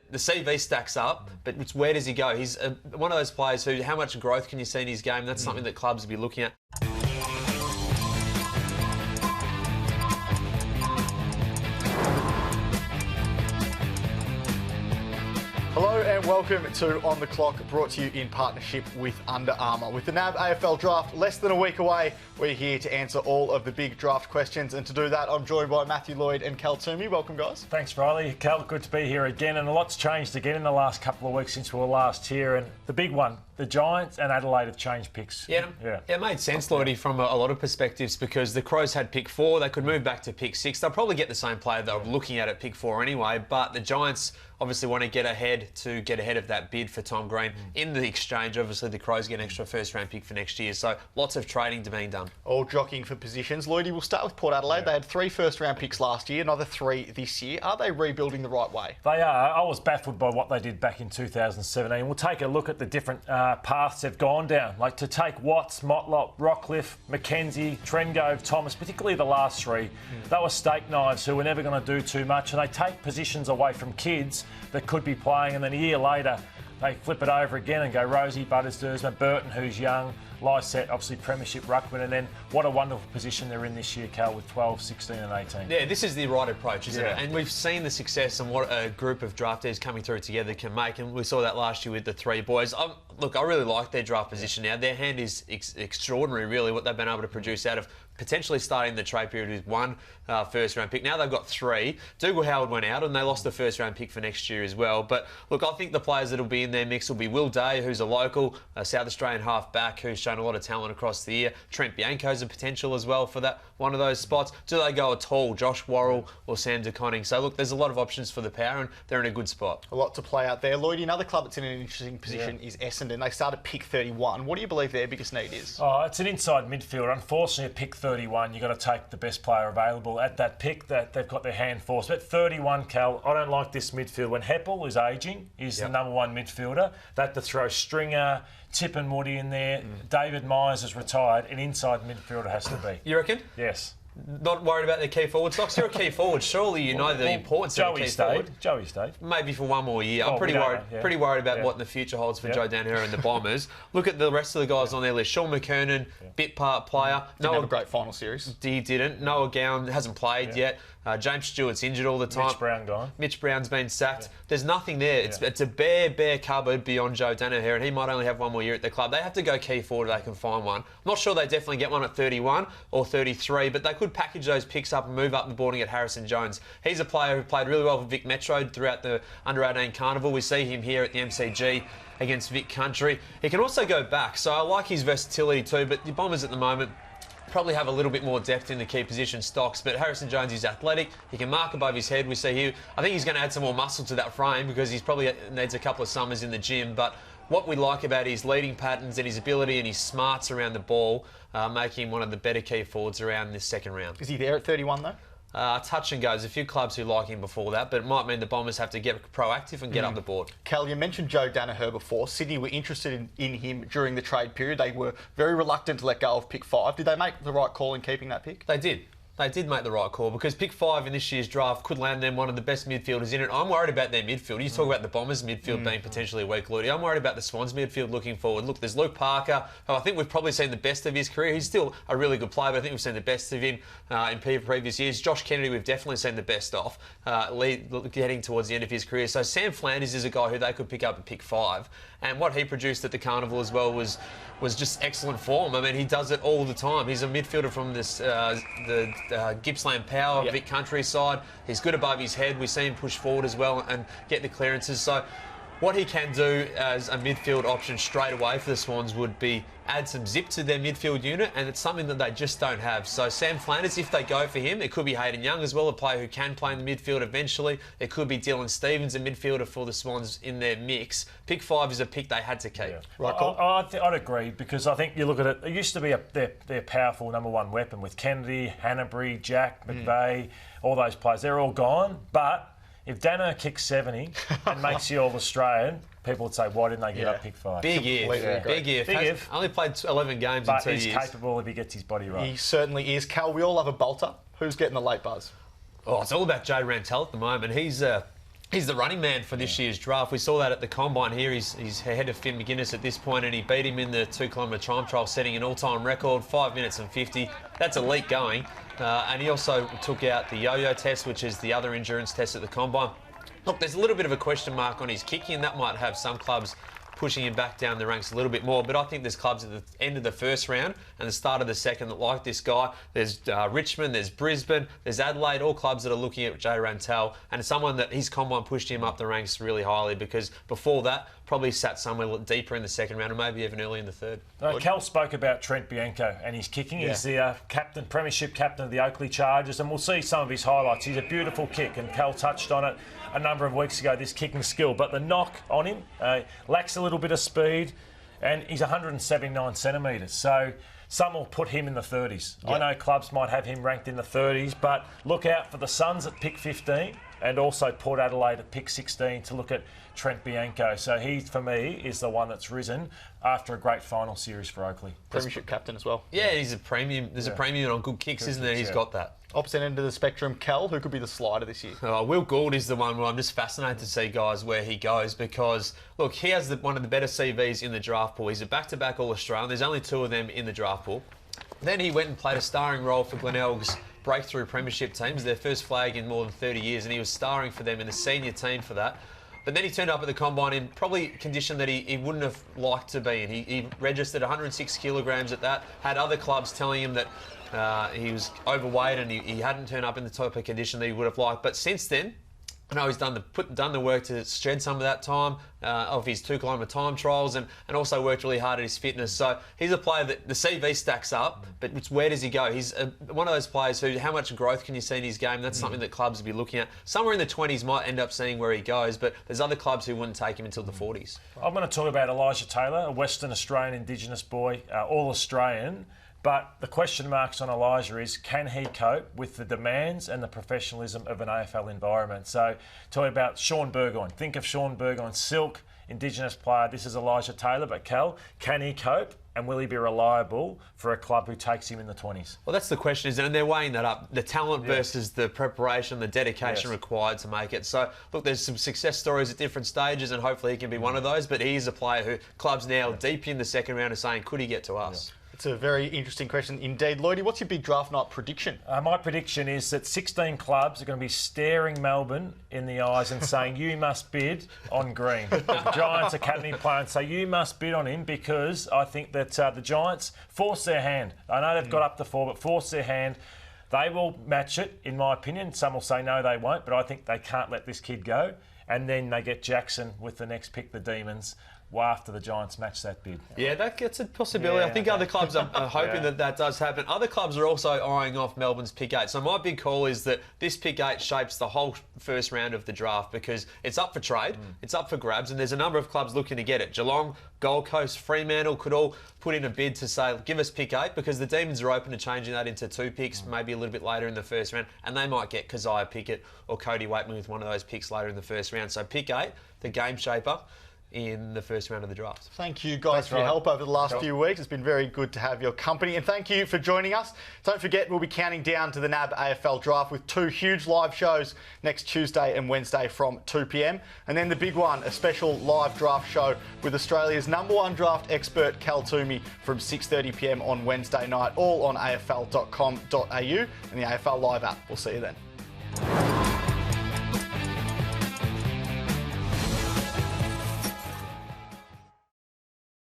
The CV stacks up, but it's where does he go? He's one of those players who, how much growth can you see in his game? That's something that clubs will be looking at. Hello and welcome to On The Clock, brought to you in partnership with Under Armour. With the NAB AFL draft less than a week away, we're here to answer all of the big draft questions, and to do that I'm joined by Matthew Lloyd and Cal Toomey. Welcome, guys. Thanks, Riley. Cal, good to be here again, and a lot's changed again in the last couple of weeks since we were last here, and the big one, the Giants and Adelaide have changed picks. Yeah, it made sense, Lloydie, from a lot of perspectives, because the Crows had pick 4, they could move back to pick 6. They'll probably get the same player they were looking at pick 4 anyway, but the Giants obviously want to get ahead of that bid for Tom Green. In the exchange, obviously the Crows get an extra first-round pick for next year, so lots of trading to being done. All jockeying for positions. Lloydie, we'll start with Port Adelaide. They had 3 first-round picks last year, another 3 this year. Are they rebuilding the right way? They are. I was baffled by what they did back in 2017. We'll take a look at the different paths they've gone down. Like to take Watts, Motlop, Rockcliffe, McKenzie, Trengove, Thomas, particularly the last 3. They were steak knives who were never going to do too much, and they take positions away from kids that could be playing, and then a year later they flip it over again and go Rosie, Butters, Dursma, Burton, who's young, Lysette, obviously premiership ruckman, and then what a wonderful position they're in this year, Cal, with 12, 16 and 18. Yeah, this is the right approach, isn't it? And we've seen the success and what a group of draftees coming through together can make, and we saw that last year with the 3 boys. Look, I really like their draft position now. Their hand is extraordinary, really, what they've been able to produce out of potentially starting the trade period with 1 first-round pick. Now they've got 3. Dougal Howard went out and they lost the first-round pick for next year as well. But, look, I think the players that will be in their mix will be Will Day, who's a local, a South Australian half-back who's shown a lot of talent across the year. Trent Bianco's a potential as well for that one of those spots. Do they go at all? Josh Worrell or Sam De Koning? So, look, there's a lot of options for the Power and they're in a good spot. A lot to play out there. Lloydie, another club that's in an interesting position is Essendon. They started pick 31. What do you believe their biggest need is? Oh, it's an inside midfielder. Unfortunately, at pick 31, you've got to take the best player available at that pick that they've got their hand forced. But 31, Cal, I don't like this midfield. When Heppel is ageing, he's the number 1 midfielder. They have to throw Stringer, Tip and Moody in there. David Myers is retired. An inside midfielder has to be. You reckon? Yes. Not worried about their key forward stocks? You're a key forward. Surely you know the importance of a key forward. Joey stayed. Maybe for 1 more year. I'm pretty worried about what the future holds for Joe Daniher and the Bombers. Look at the rest of the guys on their list. Sean McKernan, bit part player. Didn't have a great final series. He didn't. Noah Gowan hasn't played yet. James Stewart's injured all the time. Mitch Brown gone. Mitch Brown's been sacked. There's nothing there. It's a bare cupboard beyond Joe Daniher, and he might only have 1 more year at the club. They have to go key forward if they can find one. I'm not sure they definitely get one at 31 or 33, but they could package those picks up and move up the board and get Harrison Jones. He's a player who played really well for Vic Metro throughout the Under-18 Carnival. We see him here at the MCG against Vic Country. He can also go back, so I like his versatility too, but the Bombers at the moment probably have a little bit more depth in the key position stocks, but Harrison Jones is athletic. He can mark above his head. We see here, I think he's going to add some more muscle to that frame because he's probably needs a couple of summers in the gym, but what we like about his leading patterns and his ability and his smarts around the ball make him one of the better key forwards around this second round. Is he there at 31 though? Touch and go. There's a few clubs who like him before that, but it might mean the Bombers have to get proactive and get up the board. Cal, you mentioned Joe Daniher before. Sydney were interested in him during the trade period. They were very reluctant to let go of pick 5. Did they make the right call in keeping that pick? They did. They did make the right call because pick 5 in this year's draft could land them one of the best midfielders in it. I'm worried about their midfield. You talk about the Bombers' midfield being potentially weak, Lloydie. I'm worried about the Swans' midfield looking forward. Look, there's Luke Parker, who I think we've probably seen the best of his career. He's still a really good player, but I think we've seen the best of him in previous years. Josh Kennedy, we've definitely seen the best of, heading towards the end of his career. So Sam Flanders is a guy who they could pick up at pick 5. And what he produced at the Carnival as well was just excellent form. I mean, he does it all the time. He's a midfielder from this the Gippsland Power, Vic Country side. He's good above his head. We see him push forward as well and get the clearances. So what he can do as a midfield option straight away for the Swans would be add some zip to their midfield unit, and it's something that they just don't have. So Sam Flanders, if they go for him, it could be Hayden Young as well, a player who can play in the midfield eventually. It could be Dylan Stevens, a midfielder for the Swans in their mix. Pick 5 is a pick they had to keep. Yeah. Right, I'd agree, because I think you look at it, it used to be their powerful number 1 weapon with Kennedy, Hanbury, Jack, McVeigh, all those players. They're all gone, but if Dano kicks 70 and makes you All-Australian, people would say, why didn't they give up pick 5? Big if. Only played 11 games in 2 years. But he's capable if he gets his body right. He certainly is. Cal, we all love a bolter. Who's getting the late buzz? Oh, it's all about Jay Rantel at the moment. He's He's the running man for this year's draft. We saw that at the combine here. He's ahead of Finn McGuinness at this point, and he beat him in the 2-kilometre time trial, setting an all-time record, 5 minutes and 50. That's elite going. And he also took out the yo-yo test, which is the other endurance test at the combine. Look, there's a little bit of a question mark on his kicking, and that might have some clubs pushing him back down the ranks a little bit more. But I think there's clubs at the end of the first round and the start of the second that like this guy. There's Richmond, there's Brisbane, there's Adelaide, all clubs that are looking at Jay Rantel, and someone that his combine pushed him up the ranks really highly, because before that, probably sat somewhere deeper in the second round, or maybe even early in the third. Cal spoke about Trent Bianco and his kicking. Yeah. He's the premiership captain of the Oakley Chargers, and we'll see some of his highlights. He's a beautiful kick, and Cal touched on it a number of weeks ago, this kicking skill. But the knock on him lacks a little bit of speed, and he's 179 centimetres. So some will put him in the 30s. Yep. I know clubs might have him ranked in the 30s, but look out for the Suns at pick 15 and also Port Adelaide at pick 16 to look at Trent Bianco. So he, for me, is the one that's risen after a great final series for Oakley. Premiership captain as well. Yeah, he's a premium. There's a premium on good kicks, isn't there? He's got that. Opposite end of the spectrum, Cal, who could be the slider this year? Will Gould is the one where I'm just fascinated to see, guys, where he goes, because, look, he has one of the better CVs in the draft pool. He's a back-to-back All-Australian. There's only 2 of them in the draft pool. Then he went and played a starring role for Glenelg's breakthrough premiership teams, their first flag in more than 30 years, and he was starring for them in the senior team for that. But then he turned up at the combine in probably a condition that he wouldn't have liked to be in. He registered 106 kilograms at that, had other clubs telling him that he was overweight and he hadn't turned up in the type of condition that he would have liked. But since then, I know he's done the work to shed some of that time of his 2-kilometre time trials, and also worked really hard at his fitness. So he's a player that the CV stacks up, but where does he go? He's one of those players who, how much growth can you see in his game? That's something that clubs will be looking at. Somewhere in the 20s might end up seeing where he goes, but there's other clubs who wouldn't take him until the 40s. I'm going to talk about Elijah Taylor, a Western Australian Indigenous boy, All-Australian. But the question marks on Elijah is, can he cope with the demands and the professionalism of an AFL environment? So, talking about Sean Burgoyne. Think of Sean Burgoyne, Silk, Indigenous player. This is Elijah Taylor. But Cal, can he cope? And will he be reliable for a club who takes him in the 20s? Well, that's the question, isn't it? And they're weighing that up. The talent versus the preparation, the dedication required to make it. So, look, there's some success stories at different stages, and hopefully he can be one of those. But he's a player who clubs now deep in the second round are saying, could he get to us? It's a very interesting question indeed. Lloydie, what's your big draft night prediction? My prediction is that 16 clubs are going to be staring Melbourne in the eyes and saying, you must bid on Green. The Giants Academy player, and say, you must bid on him, because I think that the Giants force their hand. I know they've got up to 4, but force their hand. They will match it, in my opinion. Some will say no, they won't, but I think they can't let this kid go. And then they get Jackson with the next pick, the Demons, after the Giants match that bid. Yeah, that's a possibility. I think other clubs are hoping that does happen. Other clubs are also eyeing off Melbourne's pick 8. So my big call is that this pick 8 shapes the whole first round of the draft, because it's up for trade, it's up for grabs, and there's a number of clubs looking to get it. Geelong, Gold Coast, Fremantle could all put in a bid to say, give us pick 8, because the Demons are open to changing that into 2 picks, maybe a little bit later in the first round, and they might get Keziah Pickett or Cody Waitman with one of those picks later in the first round. So pick 8, the game shaper in the first round of the draft. Thank you guys for your help over the last few weeks. It's been very good to have your company, and thank you for joining us. Don't forget, we'll be counting down to the NAB AFL draft with 2 huge live shows next Tuesday and Wednesday from 2 p.m. And then the big one, a special live draft show with Australia's #1 draft expert, Cal Toomey, from 6:30 p.m. on Wednesday night, all on afl.com.au and the AFL Live app. We'll see you then.